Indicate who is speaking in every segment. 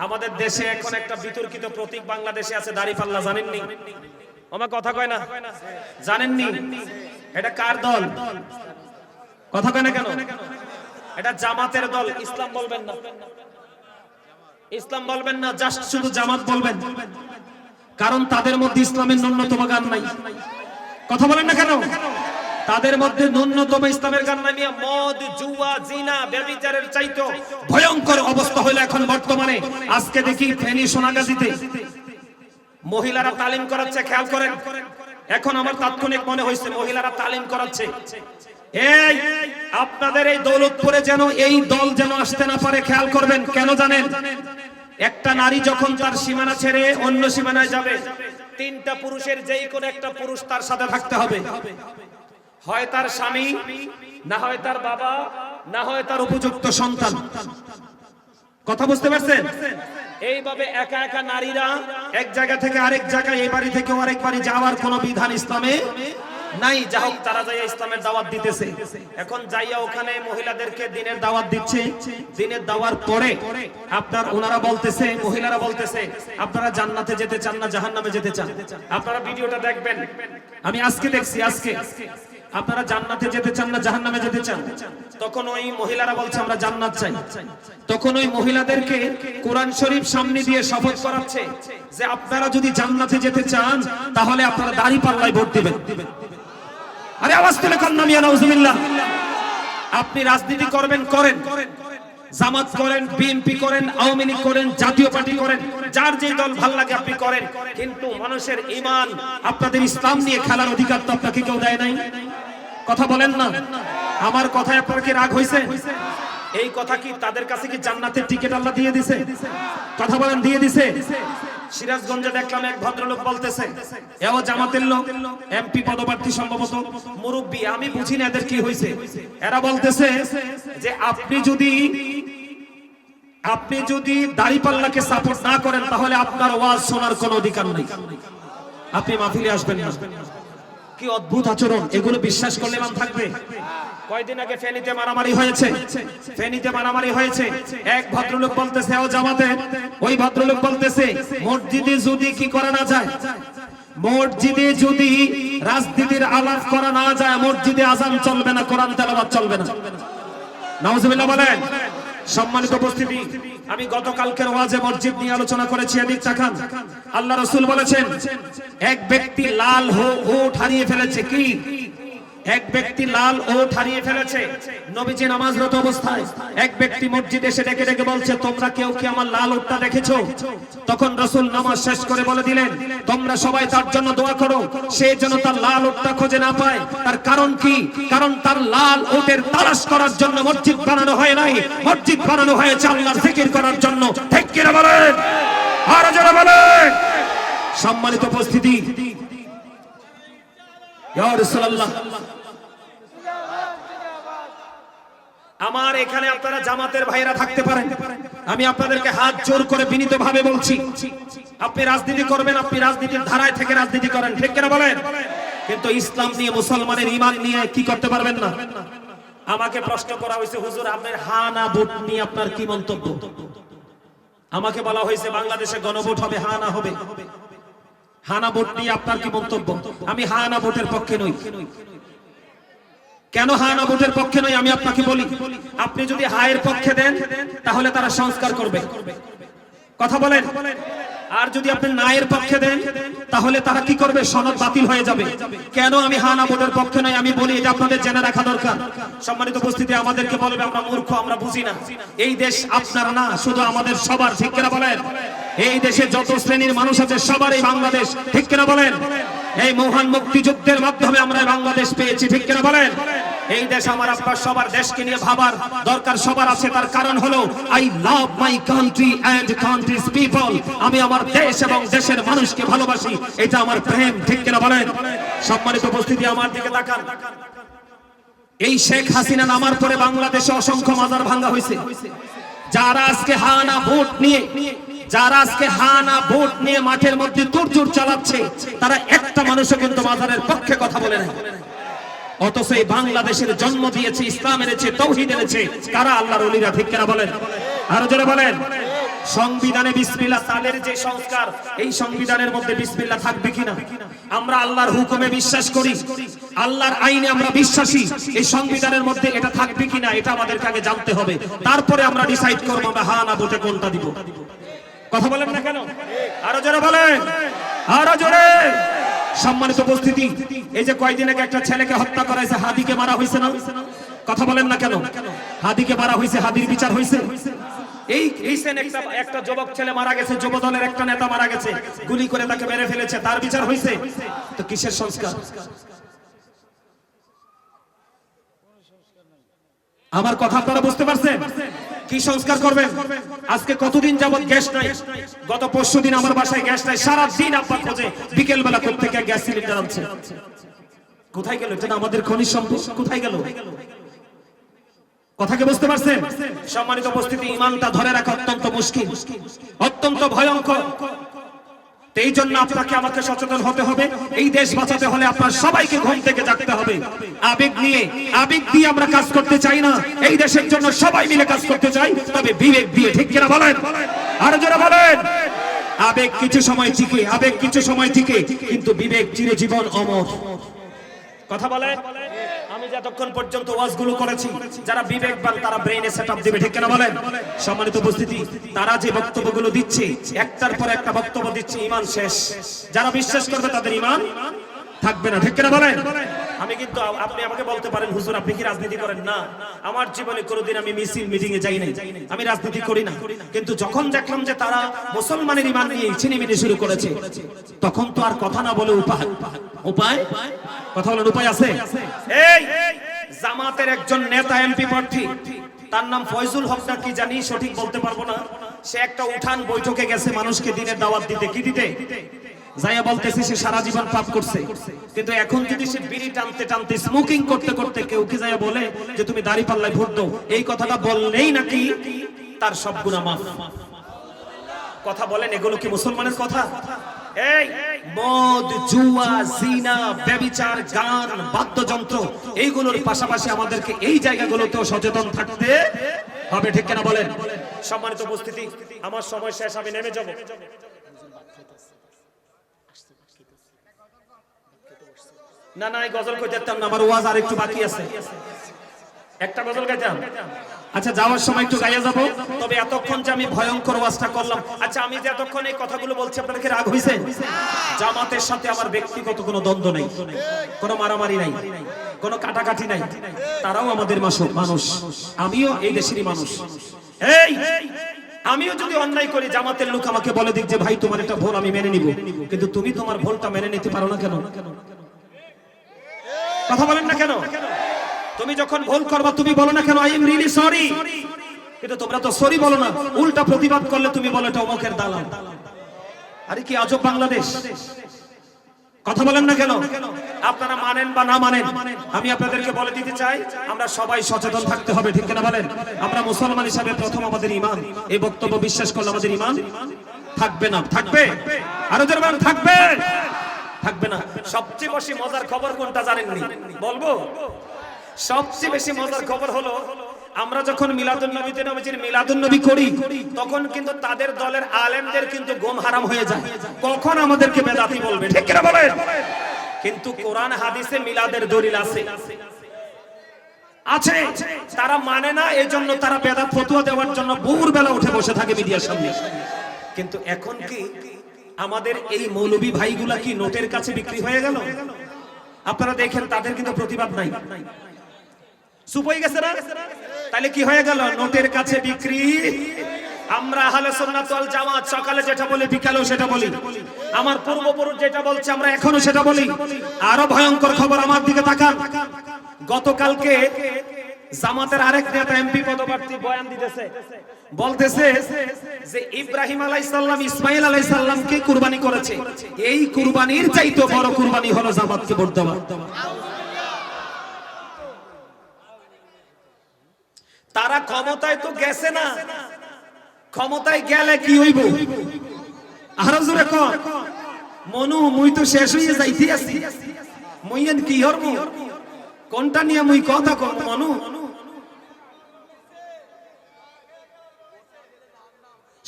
Speaker 1: আমাদের দেশে এখন একটা বিতর্কিত প্রতীক বাংলাদেশে আছে, দাড়িপাল্লা, জানেননি? আমার কথা কয় না, জানেননি? এটা কার দল? কথা কয় না কেন? এটা জামাতের দল। ইসলাম বলবেন না, ইসলাম বলবেন না, জাস্ট শুধু জামাত বলবেন, কারণ তাদের মধ্যে ইসলামের ন্যূনতম গান নাই। কথা বলেন না কেন? তাদের মধ্যে ন্যূনতম ইসলামের গান নাই। মদ, জুয়া, জিনা, ব্যভিচারের চাইতো ভয়ঙ্কর অবস্থা হলো এখন বর্তমানে। আজকে দেখি ফেনী সোনাগাজীতে মহিলারা তালিম করাচ্ছে, খেয়াল করেন। এখন আমার তাৎক্ষণিক মনে হয়েছে মহিলারা তালিম করাচ্ছে। এই আপনাদের এই দৌলতপুরে যেন এই দল যেন আসতে না পারে, খেয়াল করবেন। কেন জানেন? একটা নারী যখন তার সীমানা ছেড়ে অন্য সীমানায় যাবে, তিনটা পুরুষের যেই কোনো একটা পুরুষ তার সাথে থাকতে হবে। হয় তার স্বামী, না হয় তার বাবা, না হয় তার উপযুক্ত সন্তান। কথা বুঝতে পারছেন? এইভাবে একা একা নারীরা এক জায়গা থেকে আরেক জায়গায়, এই বাড়ি থেকে আরেক বাড়ি যাওয়ার কোন বিধান ইসলামে নাই। যা হোক, তারা যাইয়া ইসলামের দাওয়াত দিতেছে। এখন যাইয়া ওখানে মহিলাদেরকে দিনের দাওয়াত দিচ্ছে। দিনের দাওয়ার পরে আপনার ওনারা বলতেছে, মহিলারা বলতেছে, আপনারা জান্নাতে যেতে চান না জাহান্নামে যেতে চান? আপনারা ভিডিওটা দেখবেন, আমি আজকে দেখছি। আজকে আপনারা জান্নাতে যেতে চান না জাহান্নামে যেতে চান? তখন ওই মহিলারা বলছে আমরা জান্নাত চাই। তখন ওই মহিলাদেরকে কোরআন শরীফ সামনে দিয়ে শপথ করাচ্ছে যে আপনারা যদি জান্নাতে যেতে চান তাহলে আপনারা দাড়িপাল্লায় ভোট দিবেন। আরে আওয়াজ তুলে কান্না মিয়া, নাউজুবিল্লাহ। আপনি রাজনীতি করবেন, করেন, জামাত করেন, বিএনপি করেন, আওয়ামী লীগ করেন, জাতীয় পার্টি করেন, যার যে দল ভালো লাগে আপনি করেন, কিন্তু মানুষের ঈমান, আপনাদের ইসলাম নিয়ে খেলার অধিকার তো আপনাকে কেউ দেয় নাই। কথা বলেন না? আমার কথায় আপনার কি রাগ হইছে? এই কথা কি তাদের কাছে কি জান্নাতের টিকিট আল্লাহ দিয়ে দিছে? কথা বলেন, দিয়ে দিছে? সিরাজগঞ্জে দেখলাম এক ভদ্রলোক বলতেছে, এও জামাতের লোক, এমপি পদপ্রার্থী সম্ভবত, মুরব্বী, আমি বুঝি না এদের কি হইছে। এরা বলতেছে যে আপনি যদি দাড়িপাল্লাকে সাপোর্ট না করেন তাহলে আপনার ওয়াজ শোনার কোনো অধিকার নেই, আপনি মাহফিলে আসবেন না। কি অদ্ভুত আচরণ! এগুলো বিশ্বাস করলে মান থাকবে? কয়দিন আগে ফেনীতে মারামারি হয়েছে, ফেনীতে মারামারি হয়েছে। এক ভদ্রলোক বলতেছে ও জামাতে, ওই ভদ্রলোক বলতেছে মসজিদে যদি কি করা না যায়, মসজিদে যদি রাজনীতির আলাপ করা না যায়, মসজিদে আযান চলবে না, কোরআন তেলাওয়াত চলবে না। নাউজুবিল্লাহ বলেন। সম্মানিত উপস্থিতি, আমি গতকালকের ওয়াজে মসজিদ নিয়ে আলোচনা করেছি। এদিক তাকান, আল্লাহ রাসূল বলেছেন এক ব্যক্তি লাল ওট হারিয়ে ফেলেছে। কি? এক ব্যক্তি লাল ওট হারিয়ে ফেলেছে। নবীজি নামাজরত অবস্থায় এক ব্যক্তি মসজিদে এসে ডেকে ডেকে বলছে, তোমরা কেউ কি আমার লাল ওটটা দেখেছো? তখন রাসূল নামাজ শেষ করে বলে দিলেন, তোমরা সবাই তার জন্য দোয়া করো, সে যেন তার লাল ওটটা খুঁজে না পায়। তার কারণ কি? কারণ তার লাল ওটের তালাশ করার জন্য মসজিদ বানানো হয় নাই, মসজিদ বানানো হয়েছে আল্লাহর জিকির করার জন্য। ঠিক কি না বলেন? আর যারা বলেন। সম্মানিত উপস্থিতি, ইয়া রাসূলুল্লাহ, আমার এখানে আপনারা জামাতের ভাইরা থাকতে পারেন, আমি আপনাদেরকে হাত জোর করে বিনীতভাবে বলছি, আপনি রাজনীতি করবেন, আপনি রাজনীতির ধারায় থেকে রাজনীতি করেন, ঠিক কিনা বলেন? কিন্তু ইসলাম নিয়ে, মুসলমানের ঈমান নিয়ে কি করতে পারবেন না। আমাকে প্রশ্ন করা হয়েছে, হুজুর আপনার হা না ভোট নিয়ে আপনার কি মন্তব্য? আমাকে বলা হয়েছে বাংলাদেশে গণভোট হবে, হা না হবে। হা না ভোট নিয়ে আপনার কি মন্তব্য? আমি হা না ভোটের পক্ষে নই। কেন হা না ভোটের পক্ষে নই আমি আপনাকে বলি। আপনি যদি হায়ের পক্ষে দেন তাহলে তারা সংস্কার করবে, কথা বলেন। আর যদি আপনি নায়ের পক্ষে দেন তাহলে তারা কি করবে? সনদ বাতিল হয়ে যাবে। কেন আমি হা না ভোটের পক্ষে নই আমি বলি, এটা আপনাদের জেনে রাখা দরকার। সম্মানিত উপস্থিতি, আমাদেরকে বলবে আমরা মূর্খ, আমরা বুঝি না। এই দেশ আপনার না, শুধু আমাদের সবার, ঠিক কিনা বলেন? এই দেশে যত শ্রেণীর মানুষ আছে সবারই বাংলাদেশ, ঠিক কিনা বলেন? এই মহান মুক্তিযুদ্ধের মাধ্যমে আমরা বাংলাদেশ পেয়েছি, ঠিক কিনা বলেন? এই দেশ আমার, আপনার সবার। দেশকে নিয়ে ভাবার দরকার সবার আছে। তার কারণ হলো I love my country and countries people. আমি আমার দেশ এবং দেশের মানুষকে ভালোবাসি, এটা আমার প্রেম, ঠিক কিনা বলেন? সম্মানিত উপস্থিতি, আমার দিকে তাকান। এই শেখ হাসিনা নামার পরে বাংলাদেশে অসংখ্য মাজার ভাঙা হয়েছে। যারা আজকে হা না ভোট নিয়ে, যারা আজকে হা না ভোট নিয়ে মাঠের মধ্যে তোড়জোড় চালাচ্ছে, তারা একটা মানুষও কিন্তু মাজারের পক্ষে কথা বলে নাই। অথচ এই বাংলাদেশের জন্ম দিয়েছে, ইসলাম এনেছে, তাওহীদ এনেছে কারা? আল্লাহর ওলিরা, ঠিক কিনা বলেন? আরো জোরে বলেন। সংবিধানে বিসমিল্লাহ, তাদের যে সংস্কার, এই সংবিধানের মধ্যে বিসমিল্লাহ থাকবে কিনা? আমরা আল্লাহর হুকুমে বিশ্বাস করি, আল্লাহর আইনে আমরা বিশ্বাসী, এই সংবিধানের মধ্যে এটা থাকবে কিনা এটা আমাদেরকে আগে জানতে হবে, তারপরে আমরা ডিসাইড করব আমরা হ্যাঁ না ভোটে কোনটা দিব। কথা বলেন না কেন? আরো জোরে বলেন, আরো জোরে। সম্মানিত উপস্থিতি, এই যে কয়েকদিন আগে একটা ছেলেকে হত্যা করা হয়েছে, হাদিকে মারা হয়েছে না? কথা বলেন না কেন? হাদিকে মারা হয়েছে, হাদির বিচার হয়েছে। এই একটা যুবক ছেলে মারা গেছে, যুব দলের একটা নেতা মারা গেছে, গুলি করে তাকে মেরে ফেলেছে, তার বিচার হয়েছে। তো কিসের সংস্কার? আমার কথা আপনারা বুঝতে পারছেন? কি সংস্কার করবেন? আজকে কতদিন যাবত গ্যাস নাই, গত পরশুদিন আমার বাসায় গ্যাস নাই, সারা দিন আব্বা খোঁজে, বিকেল বেলা কোথা থেকে গ্যাস সিলিন্ডার আনছে, কোথায় গেল? এটা আমাদের খনিজ সম্পদ, কোথায় গেল? কথা কি বুঝতে পারছেন? সম্মানিত উপস্থিতি, ঈমানটা ধরে রাখা অত্যন্ত মুশকিল, অত্যন্ত ভয়ঙ্কর। এই জন্য আপনাকে আমাকে সচেতন হতে হবে। এই দেশ বাঁচাতে হলে আপনার সবাইকে ঘুম থেকে জাগতে হবে। আবেগ দিয়ে আমরা কাজ করতে চাই না, এই দেশের জন্য সবাই মিলে কাজ করতে চাই, তবে বিবেক দিয়ে। ঠিক কিনা বলেন? আরো জোরে বলেন। আবেগ কিছু সময় টিকে, আবেগ কিছু সময় টিকে, কিন্তু বিবেক চিরজীবন অমর। কথা বলেন। আমি যতক্ষণ পর্যন্ত ওয়াজগুলো করেছি, যারা বিবেকবান তারা ব্রেইনে সেটআপ দিবে। ঠিক কিনা বলেন? সম্মানিত উপস্থিতি, তারা যে বক্তব্যগুলো দিচ্ছে, একটার পর একটা বক্তব্য দিচ্ছে, ঈমান শেষ। যারা বিশ্বাস করবে তাদের ঈমান থাকবে না। ঠিক কিনা বলেন? আমি কিন্তু, আপনি আমাকে বলতে পারেন হুজুর আপনি কি রাজনীতি করেন? না, আমার জীবনে কোনোদিন আমি মিছিল মিটিং এ যাই নাই, আমি রাজনীতি করি না। কিন্তু যখন দেখলাম যে তারা মুসলমানের ঈমান নিয়ে ছিনিমিনি শুরু করেছে, তখন তো আর কথা না বলে উপায় কথা বলার উপায় আছে? এই জামাতের একজন নেতা, এমপি প্রার্থী, তার নাম ফয়জুল হক না কি জানি, সঠিক বলতে পারবো না। সে একটা উঠান বৈঠকে গেছে মানুষকে দিনের দাওয়াত দিতে। কি দিতে? যাইয়া বলতেছে সে সারা জীবন পাপ করছে, কিন্তু এখন যদি সে বিড়ি টানতে টানতে, স্মোকিং করতে করতে কেউ কি যাইয়া বলে যে তুমি দাঁড়িপাল্লায় ভোট দাও, এই কথাটা বললেই নাকি তার সব গুনাহ মাফ। কথা বলেন, এগুলো কি মুসলমানের কথা? এই মদ, জুয়া, জিনা, ব্যভিচার, গান, বাদ্যযন্ত্র, এইগুলোর পাশাপাশি আমাদেরকে এই জায়গাগুলোতেও সচেতন থাকতে হবে। ঠিক কিনা বলেন? সম্মানিত উপস্থিতি, আমার সময় শেষ, আমি নেমে যাব। না না, এই গজল কই যেতাম না, আমার ওয়াজ আর একটু বাকি আছে, একটা গজল গাইতাম। আচ্ছা, যাওয়ার সময় একটু গাইয়া যাব। তবে এতক্ষণ যে আমি ভয়ঙ্কর ওয়াজটা করলাম, আচ্ছা আমি যে এতক্ষণ এই কথাগুলো বলছি, আপনাদের কি রাগ হইছে? জামাতের সাথে আমার ব্যক্তিগত কোনো দ্বন্দ্ব নেই, কোনো মারামারি নাই, কোনো কাটাকাটি নাই। তারাও আমাদের মানুষ, আমিও এই দেশেরই মানুষ। এই আমিও যদি অন্যায় করি, জামাতের লোক আমাকে বলে দিক যে ভাই তোমার একটা ভুল আমি মেনে নিব, কিন্তু তুমি তোমার ভুলটা মেনে নিতে পারো না কেন? কথা বলেন না কেন? তুমি যখন ভুল করবা তুমি বলো না কেন আই এম রিয়েলি সরি, কিন্তু তোমরা তো সরি বলো না, উল্টা প্রতিবাদ করলে তুমি বলো এটা অমুকের দালাল। আরে কি আজব বাংলাদেশ! কথা বলেন না কেন? আপনারা মানেন বা না মানেন, আমি আপনাদেরকে বলে দিতে চাই, আমরা সবাই সচেতন থাকতে হবে। ঠিক কিনা বলেন? আমরা মুসলমান হিসাবে প্রথম আমাদের ঈমান, এই বক্তব্য বিশ্বাস করলে আমাদের ঈমান থাকবে না। থাকবে? আরো জোরে বলেন, থাকবে? থাকবে না। সবচেয়ে বেশি মজার খবর কোনটা জানেননি? বলবো? সবচেয়ে বেশি মজার খবর হলো, আমরা যখন মিলাদুন্নবীতে নবীজির মিলাদুন্নবী করি, তখন কিন্তু তাদের দলের আলেমদের কিন্তু ঘুম হারাম হয়ে যায়, কখন আমাদেরকে বেদাতি বলবে। ঠিক কিনা বলেন? কিন্তু কোরআন হাদিসে মিলাদের দলিল আছে, তারা মানে না, এজন্য তারা বেদাত ফতোয়া দেওয়ার জন্য ভোর বেলা উঠে বসে থাকে মিডিয়ার সামনে। কিন্তু এখন কি আমাদের এই মৌলবী ভাইগুলা কি নোটের কাছে বিক্রি হয়ে গেল? আপনারা দেখেন তাদের কিন্তু প্রতিবাদ নাই, চুপ হয়ে গেছে না? তাহলে কি হয়ে গেল? নোটের কাছে বিক্রি। আমরা আহলে সুন্নাত ওয়াল জামাত সকালে যেটা বলি বিকালেও সেটা বলি, আমার পূর্বপুরুষ যেটা বলছে আমরা এখনো সেটা বলি। আরো ভয়ঙ্কর খবর, আমার দিকে তাকান। গতকালকে জামাতের আরেক নেতা এমপি পদপ্রার্থী বয়ান দিতেছে, বলতেছে যে ইব্রাহিম আলাইহিস সালাম ইসমাঈল আলাইহিস সালামকে কুরবানি করেছে, এই কুরবানির চাইতে বড় কুরবানি হলো জামাতকে ভোট দেওয়া। তারা ক্ষমতায় তো গেছে না, ক্ষমতায় গেলে কি হইব? আরো জোরে কর। মনু মুই তো শেষ হইয়া যাইতে আছি, মুইয়েন কি হরব? কোনটা নিয়ে মুই কথা কম? মনু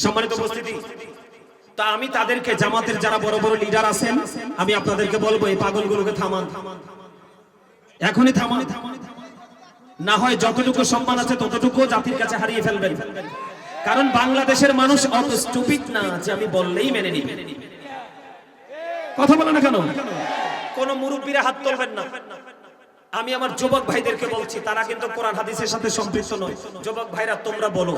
Speaker 1: সম্মানিত উপস্থিতি, তা আমি তাদেরকে, জামাতের যারা বড় বড় লিডার আছেন, আমি আপনাদেরকে বলবো এই পাগলগুলোকে থামান, এখনই থামান, না হয় যতটুকু সম্মান আছে ততটুকু জাতির কাছে হারিয়ে ফেলবেন। কারণ বাংলাদেশের মানুষ অত স্টুপিড না যে আমি বললেই মেনে নিবে। কথা বলে না কেন? কোন মুরব্বীরা হাত তুলবেন না। আমি আমার যুবক ভাইদেরকে বলছি, তারা কিন্তু কোরআন হাদিসের সাথে সম্পৃক্ত নয়। যুবক ভাইরা, তোমরা বলো,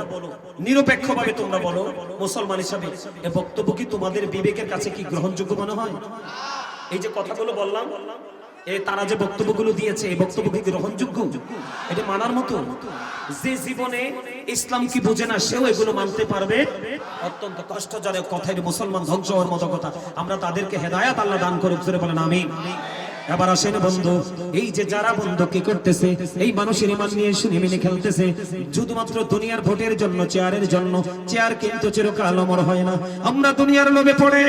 Speaker 1: নিরপেক্ষভাবে তোমরা বলো, মুসলমান হিসাবে এই বক্তব্য কি তোমাদের বিবেকের কাছে কি গ্রহণযোগ্য মনে হয়? এই যে কথাগুলো বললাম, এই তারা যে বক্তব্যগুলো দিয়েছে, এই বক্তব্য কি গ্রহণযোগ্য? এটা মানার মতো? যে জীবনে ইসলাম কি বোঝে না সেও এগুলো মানতে পারবে? অত্যন্ত কষ্টজনক কথায় মুসলমান ধ্বংস হওয়ার মতো কথা। আমরা তাদেরকে হেদায়েত আল্লাহ দান করুক, জোরে বলেন আমিন। এবার আসেন বন্ধু, এই যে যারা বন্ধু কি করতেছে, এই মানুষের ইমান নিয়ে শুনে মেনে খেলতেছে শুধুমাত্র দুনিয়ার ভোটের জন্য, চেয়ারের জন্য। চেয়ার কিন্তু চিরকাল অমর হয় না। আমরা দুনিয়ার লোভে পড়ে,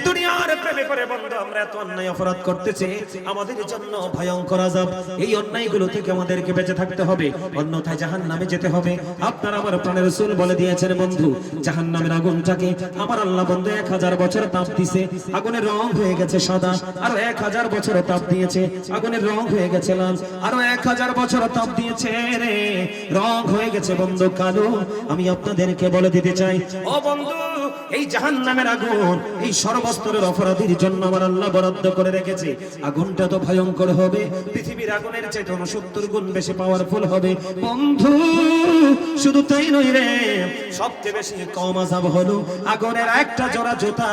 Speaker 1: দুনিয়ার প্রেমে পড়ে বন্ধু আমরা এত অন্যায় অপরাধ করতেছি, আমাদের জন্য ভয়ঙ্কর আযাব। এই অন্যায়গুলো থেকে আমাদেরকে বেঁচে থাকতে হবে, অন্যথায় জাহান্নামে যেতে হবে। আপনার আমার প্রাণের রাসূল বলে দিয়েছেন বন্ধু, জাহান্নামের আগুনটাকে আমার আল্লাহ বন্ধু 1000 বছর তাপ দিছে, আগুনের রং হয়ে গেছে সাদা। আর 1000 বছর তাপ দিয়েছে, আগুনের রং হয়ে গেছে লাল। আরো 1000 বছর তাপ দিয়েছে রে, রং হয়ে গেছে বন্ধু কালো। আমি আপনাদেরকে বলে দিতে চাই, ও বন্ধু, এই জাহান্নামের আগুন এই সর্বস্তরের অপরাধীর জন্য আমার আল্লাহ বরাদ্দ করে রেখেছে। আগুনটা তো ভয়ঙ্কর হবে, পৃথিবীর আগুনের চেয়ে 70 গুণ বেশি পাওয়ারফুল হবে বন্ধু। শুধু তাই নয় রে, সবচেয়ে বেশি কম আযাব হলো আগুনের একটা জোড়া জুতা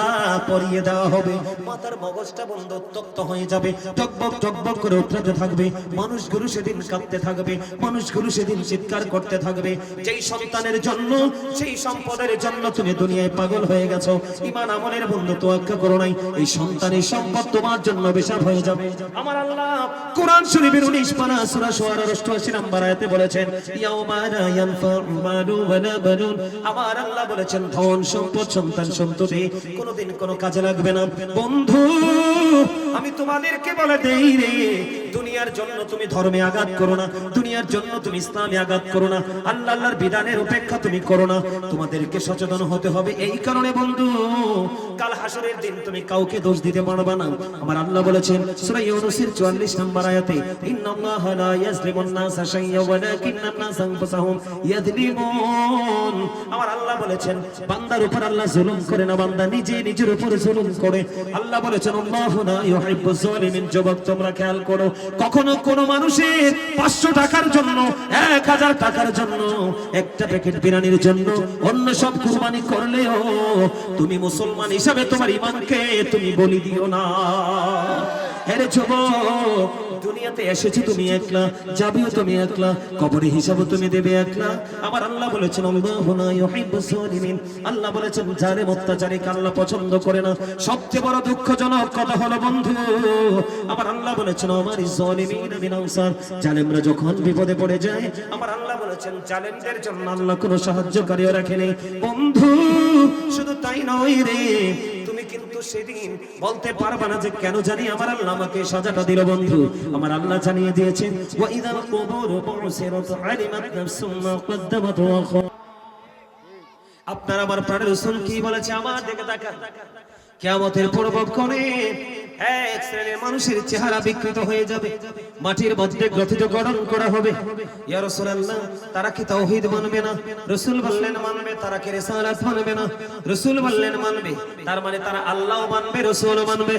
Speaker 1: পরিয়ে দেওয়া হবে। মাথার মগজটা বন্ধু তপ্ত হয়ে যাবে, টকবক টকবক করে উঠতে থাকবে। মানুষগুলো সেদিন কাঁদতে থাকবে, মানুষগুলো সেদিন চিৎকার করতে থাকবে। যেই সন্তানের জন্য, সেই সম্পদের জন্য তুমি দুনিয়ায় পাগল হয়ে গেছো, ঈমান আমলের বন্ধু তোয়াক্কা করো নাই, এই সন্তানের সম্পদ তোমার জন্য অভিশাপ হয়ে যাবে। আমার আল্লাহ কোরআন শরীফের 19 পারা সূরা শুআরা 88 নম্বর আয়াতে বলেছেন, ইয়াউমা লা ইয়ানফাউ মালু ওয়ালা বানুন। আমার আল্লাহ বলেছেন, ধন সম্পদ, সন্তান সন্ততি কোনোদিন কোনো কাজে লাগবে না। বন্ধু, আমি তোমাদেরকে বলে দেই রে, দুনিয়ার জন্য তুমি ধর্মে আঘাত করো না, দুনিয়ার জন্য তুমি ইসলামে আঘাত করো না, আল্লাহর বিধানের উপেক্ষা তুমি করো না। তোমাদেরকে সচেতন হতে হবে। এই কারণে বন্ধু, কাল হাসরের দিন তুমি কাউকে দোষ দিতে পারবে না। আমার আল্লাহ বলেছেন সূরা ইউনূসের 44 নম্বর আয়াতে, ইন্নাল্লাহা লা ইয়াজলিমুন নাসা শাইয়্যা ওয়ালাকিন্নান নাসা আনফুসাহুম ইয়াজলিমুন। আমার আল্লাহ বলেছেন, বান্দার উপর আল্লাহ জুলুম করে না, বান্দা নিজে নিজের উপর জুলুম করে। আল্লাহ বলেছেন, আল্লাহু লা ইউহিব্বুজ জালিমিন। যুবক, তোমরা খেয়াল করো, কখনো কোন মানুষের 500 টাকার জন্য, 1000 টাকার জন্য, একটা প্যাকেট বিরিয়ানির জন্য অন্য সব কুরবানি করলেও তুমি মুসলমান হিসাবে তোমার ঈমানকে তুমি বলি দিও না। আরে যুবক, দুনিয়াতে এসেছো তুমি একলা, যাবেও তুমি একলা, কবরে হিসাব তুমি দেবে একলা। আমার আল্লাহ বলেছেন, আল্লাহু লা ইউহিব্বুজ জালিমিন। আল্লাহ বলেছেন, জালেম অত্যাচারীকে আল্লাহ পছন্দ করে না। সবচেয়ে বড় দুঃখজনক কথা হলো বন্ধু, আমার আল্লাহ বলেছেন, আমার জালিমিন মিন আনসার। জালেমরা যখন বিপদে পড়ে যায়, আমার আল্লাহ বলেছেন, জালেমদের জন্য আল্লাহ কোনো সাহায্যকারীও রাখেনি বন্ধু। শুধু তাই নয় রে, তুমি কিন্তু সেদিন বলতে পারবে না যে কেন জানি আমার আল্লাহ আমাকে সাজাটা দিল বন্ধু। আমার আল্লাহ জানিয়ে দিয়েছেন, ওয়া ইযাল কুবুরু বুসিরাত আলিমাত নাফসুম মা কদ্দামাত ওয়া আখার। আপনার আমার প্রাণের রাসূল কি বলেছে? আমার দিকে তাকান। কিয়ামতের পূর্বক্ষণে এক শ্রেণীর মানুষের চেহারা বিকৃত হয়ে যাবে, মাটির মধ্যে গ্রথিত গঠন করা হবে। ইয়া রাসূলুল্লাহ, তারা কি তাওহীদ মানবে না? রাসূল বললেন মানবে। তারা কি রিসালাত মানবে না? রাসূল বললেন মানবে। তার মানে তারা আল্লাহও মানবে, রাসূলও মানবে।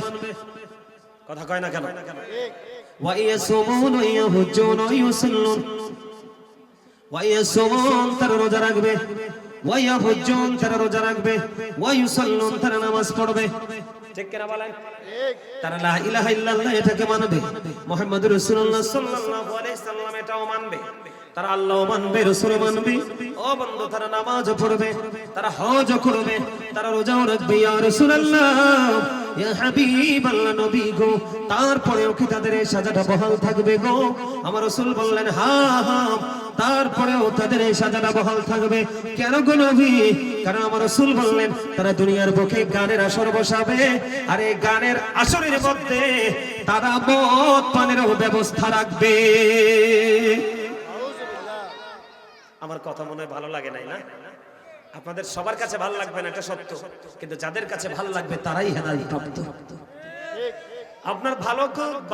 Speaker 1: কথা কয় না কেন? ওয়া ইয়াসুমুন ওয়া ইয়াহুজ্জুন ওয়া ইউসাল্লুন। ওয়া ইয়াসুমুন, তারা রোজা রাখবে, ওয়া ইয়াহুজ্জুন, তারা রোজা রাখবে, ওয়া ইউসাল্লুন, তারা নামাজ পড়বে। ঠিক কিনা বলেন? তারা লা ইলাহা ইল্লাল্লাহ এটাকে মানবে, মুহাম্মদুর রাসূলুল্লাহ সাল্লাল্লাহু আলাইহি সাল্লাম এটাও মানবে। তারা আল্লাহও মানবে, রাসূলও মানবে। ও বন্ধু, তারা নামাজও পড়বে, তারা হজও করবে, তারা রোজাও রাখবে। ইয়া রাসূলুল্লাহ, ইয়া হাবিবাল্লাহ, নবী গো, তারপরেও কি তাদের এই সাজাটা বহাল থাকবে গো? আমার রাসূল বললেন, হ্যাঁ হ্যাঁ, তারপরেও তাদের এই সাজাটা বহাল থাকবে। কেন গো নবী? কারণ আমার রাসূল বললেন, তারা দুনিয়ার বুকে গানের আসর বসাবে, আর এই গানের আসরের মধ্যে তারা মদ পানেরও ব্যবস্থা রাখবে। আমার কথা মনে হয় ভালো লাগে নাই না? আপনাদের সবার কাছে ভালো লাগবে না, এটা সত্য, কিন্তু যাদের কাছে ভালো লাগবে তারাই হেদায়েত প্রাপ্ত। আপনার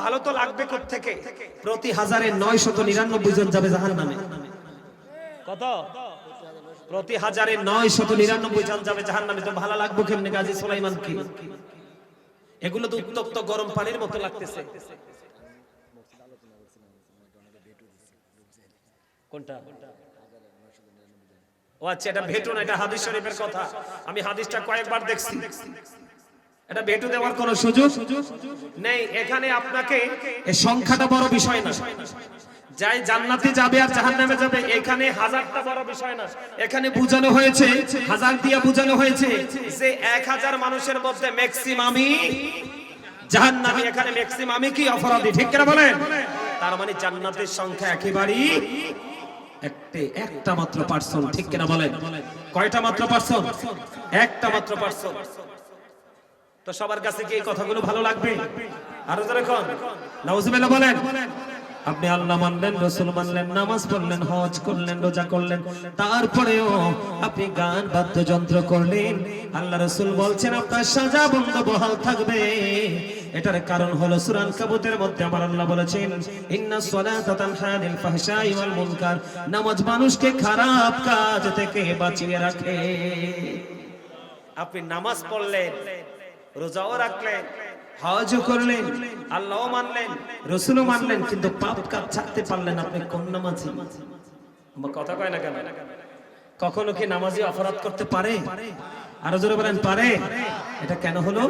Speaker 1: ভালো তো লাগবে কোত্থেকে? প্রতি 1999 জন যাবে জাহান্নামে। কত? প্রতি 1999 জন যাবে জাহান্নামে। তো ভালো লাগবে কেমনে গাজী সুলাইমান? কি এগুলো তো উত্তপ্ত গরম পানির মতো লাগতেছে। কোনটা? ও আচ্ছা, এটা ভেটু না, এটা হাদিস শরীফের কথা। আমি হাদিসটা কয়েকবার দেখছি। এটা ভেটু দেওয়ার কোনো সুযোগ নেই এখানে। আপনাকে এই সংখ্যাটা বড় বিষয় না, যাই জান্নাতে যাবে আর জাহান্নামে যাবে এখানে হাজারটা বড় বিষয় না। এখানে বুঝানো হয়েছে, হাজার দিয়ে বুঝানো হয়েছে যে 1000 মানুষের মধ্যে ম্যাক্সিমামই জাহান্নামী। এখানে ম্যাক্সিমামই কি? অপরাধী। ঠিক কিনা বলেন? তার মানে জান্নাতের সংখ্যা একেবারেই একটা মাত্র পার্সন। ঠিক কিনা বলেন? কয়টা মাত্র পার্সন? একটা মাত্র পার্সন। তো সবার কাছে কি এই কথাগুলো ভালো লাগবে? আরো জোরে কোন নাউজুবিল্লাহ বলেন। আপনি আল্লাহ মানলেন, রাসূল মানলেন, নামাজ পড়লেন, হজ করলেন, রোজা করলেন, তারপরেও আপনি গান বাদ্যযন্ত্র করলেন। আল্লাহ রাসূল বলছেন আপনার সাজা বন্ধ বহাল থাকবে। এটার কারণ হলো সূরা আনকাবুতের মধ্যে আমার আল্লাহ বলেছেন, ইন্নাস সালাতা তানহা আনিল ফাহশাই ওয়াল মুনকার। নামাজ মানুষকে খারাপ কাজ থেকে বাঁচিয়ে রাখে। আপনি নামাজ পড়লেন, রোজাও রাখলেন, হজও করলেন, আল্লাহও মানলেন, রাসূলও মানলেন, কিন্তু পাপ কাজ ছাড়তে পারলেন আপনি কোন নামাজি? আমার কথা কয় না কেন? কখনো কি নামাজি অপরাধ করতে পারে? আরো জোরে বলেন, পারে? এটা কেন হলো?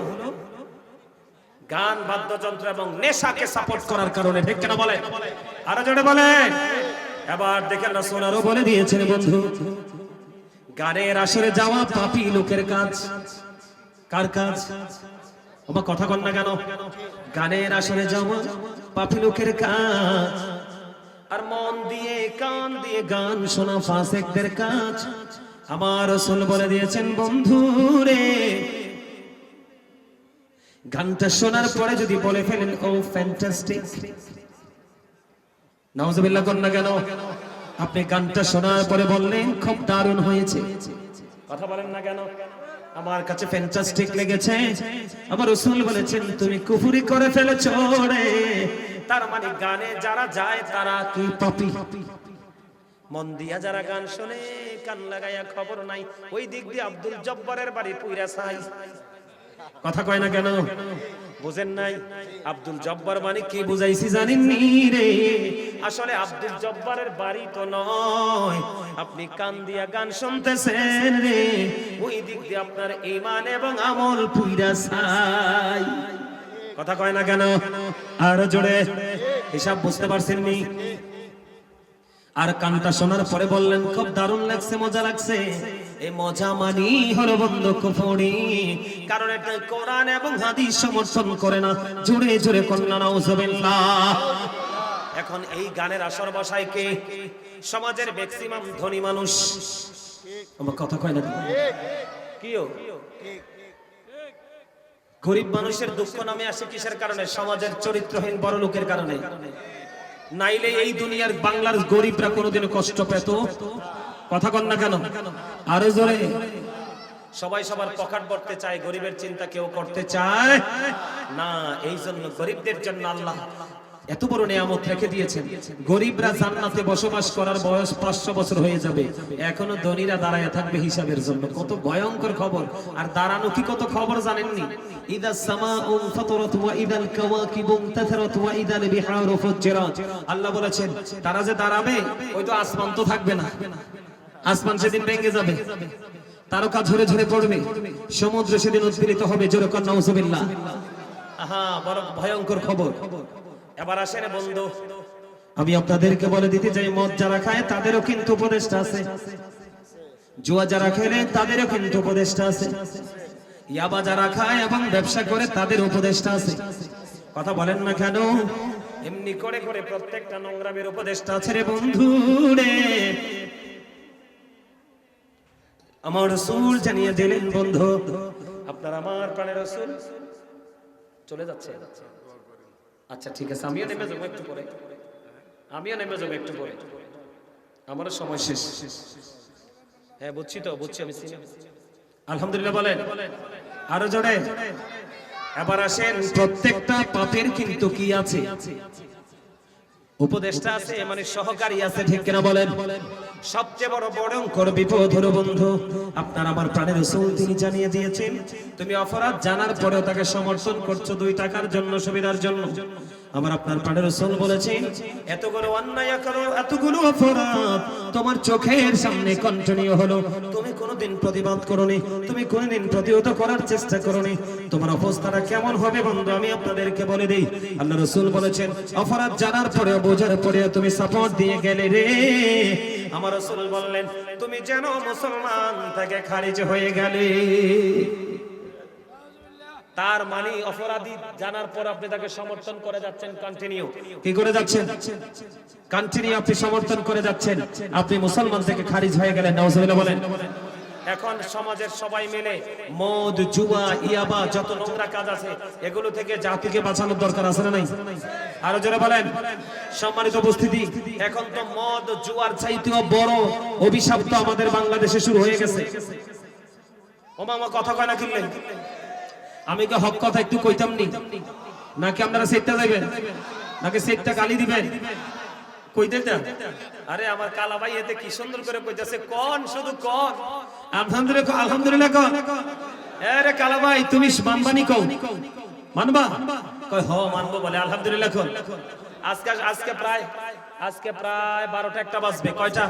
Speaker 1: গান বাদ্যযন্ত্র এবং নেশাকে সাপোর্ট করার কারণে। ঠিক কেন বলেন? আরো জোরে বলেন। এবার দেখেন রাসূল আরো বলে দিয়েছেন, বন্ধু, গানের আসরে যাওয়া পাপী লোকের কাজ। কার কাজ? আমার কথা কন না কেন? গানের আসরে যাওয়া পাপী লোকের কাজ। আর মন দিয়ে কান দিয়ে গান শোনা ফাসিকদের কাজ। আমার রাসূল বলে দিয়েছেন, বন্ধু রে, গানটা শোনার পরে যদি বলে ফেলেন ও ফ্যান্টাস্টিক, নাউজুবিল্লাহ কন না কেন? আপনি গানটা শোনার পরে বললেন খুব দারুণ হয়েছে, কথা বলেন না কেন? আমার কাছে ফ্যান্টাস্টিক লেগেছে। আমার রাসূল বলেছেন তুমি কুফরি করে ফেলেছো রে। তার মানে গানে যারা যায় তারা কি পাপী? মন দিয়া যারা গান শুনে, কান লাগাইয়া খবর নাই, ওই দিক দিয়ে আব্দুল জব্বারের বাড়ি পুইরা ছাই। কথা কয় না কেন? বুঝেন নাই? আব্দুল জব্বার মানে কি বুঝাইছি জানেননি রে? আসলে আব্দুল জব্বারের বাড়ি তো নয়, আপনি কান দিয়া গান শুনতেছেন রে, ওই দিক দিয়ে আপনার ঈমান এবং আমল পুইরা ছাই। কথা কয় না কেন? আর জোরে হিসাব বুঝতে পারছেন নি? আর কানটা শোনার পরে বললেন খুব দারুণ লাগছে, মজা লাগছে। এই মজা মানি হলো বন্ধ কুফরি, কারণ এটা কোরআন এবং হাদিস সমর্থন করে না। জোরে জোরে কন্যা নাউজুবিল্লাহ। এখন এই গানের আসর বসায় কে? সমাজের ম্যাক্সিমাম ধনী মানুষ। আমার কথা কয় না? কিও গরিব মানুষের দুঃখ নামে আসে কিসের কারণে? সমাজের চরিত্রহীন বড় লোকের কারণে। নাইলে এই দুনিয়ার বাংলার গরিবরা কোনোদিন কষ্ট পেত? কথা কন না কেন? আরো জোরে। সবাই সবার পকেট ভরতে চায়, গরিবের চিন্তা কেউ করতে চায় না। এই জন্য গরিবদের জন্য আল্লাহ এত বড় নিয়ামত রেখে দিয়েছেন। গরিবরা জান্নাতে বসবাস করার বয়স 500 বছর হয়ে যাবে, এখনো ধনীরা দাঁড়ায় থাকবে হিসাবের জন্য। কত ভয়ঙ্কর খবর! আর দাঁড়ানো কি কত খবর জানেননি? ইদাস সামাউ ফাতারাত ওয়া ইদাল কাওয়াকিবু তাথারাত ওয়া ইদাল বিহারু ফুজ্জিরাত। আল্লাহ বলেছেন তারা যে দাঁড়াবে, ওই তো আসমান তো থাকবে না, আসমান সেদিন ভেঙে যাবে, তারকা ঝরে ঝরে পড়বে, সমুদ্র সেদিন উদ্বেলিত হবে। জোরে কর নাউজুবিল্লাহ। আহা, বড় ভয়ঙ্কর খবর। এবার আসেন বন্ধু, আমি আপনাদেরকে বলে দিতে চাই, মদ যারা খায় তাদেরও কিন্তু উপদেষ্টা আছে, জুয়া যারা খেলে তাদেরও কিন্তু উপদেষ্টা আছে, ইয়াবা যারা খায় এবং ব্যবসা করে তাদের উপদেষ্টা আছে। কথা বলেন না কেন? এমনি করে করে প্রত্যেকটা নোংরামের উপদেষ্টা আছে রে বন্ধু রে। আমার রাসূল জানিয়ে দিলেন, বন্ধু আপনার আমার প্রাণের রাসূল চলে যাচ্ছে। আচ্ছা ঠিক আছে, আমিও নেমে যাবো একটু পরে, আমারও সময় শেষ। হ্যাঁ বুঝছি তো, বুঝছি আমি চিনি। আলহামদুলিল্লাহ বলেন আরো জোরে। এবার আসেন, প্রত্যেকটা পাপের কিন্তু কি আছে? উপদেষ্টা আছে, মানে সহকারী আছে, ঠিক কিনা বলেন? সবচেয়ে বড় ভয়ঙ্কর বিপদ হলো বন্ধু, আপনার আমার প্রাণের রাসূল তিনি জানিয়ে দিয়েছেন, তুমি অপরাধ জানার পরেও তাকে সমর্থন করছো 2 টাকার জন্য, সুবিধার জন্য। আমার আপনার প্রাণের রাসূল বলেছেন, এতগুলো অন্যায় করো, এতগুলো অপরাধ তোমার চোখের সামনে কন্টিনিউ হলো, তুমি কোনোদিন প্রতিবাদ করোনি, তুমি কোনোদিন প্রতিহত করার চেষ্টা করোনি, তোমার অবস্থাটা কেমন হবে বন্ধু আমি আপনাদেরকে বলে দেই। আল্লাহ রাসূল বলেছেন, অপরাধ জানার পরেও বোঝার পরেও তুমি সাপোর্ট দিয়ে গেলে রে, আমার রাসূল বললেন তুমি যেন মুসলমান থেকে খারিজ হয়ে গেলে। তার মানে অপরাধী জানার পর আপনি তাকে সমর্থন করে যাচ্ছেন, কন্টিনিউ কি করে যাচ্ছেন? কন্টিনিউ আপনি সমর্থন করে যাচ্ছেন, আপনি মুসলমান থেকে খারিজ হয়ে গেলেন। নাউজুবিল্লাহ বলেন। এখন সমাজের সবাই মিলে মদ, জুয়া, ইয়াবা, যত নোংরা কাজ আছে এগুলো থেকে জাতিকে বাঁচানোর দরকার আছে না নাই? আরো জোরে বলেন। সম্মানিত উপস্থিতি, এখন তো মদ, জুয়ার চাইতেও বড় অভিশাপ তো আমাদের বাংলাদেশে শুরু হয়ে গেছে। ওমা কথা কয় না কিনলেন? আমি কি হক কথা একটু কইতাম নি, নাকি আপনারা সেটটা যাবেন, নাকি সেটটা গালি দিবেন? কইতে দেন। আরে আমার কালা ভাই এতে কি সুন্দর করে কইতাছে, কোন শুধু কোন আলহামদুলিল্লাহ, আলহামদুলিল্লাহ কোন। আরে কালা ভাই তুমি মানবানি কও, মানবা? কই হ মানবো বলে আলহামদুলিল্লাহ কোন। আজকে প্রায় 12টা 1টা বাজবে। কয়টা?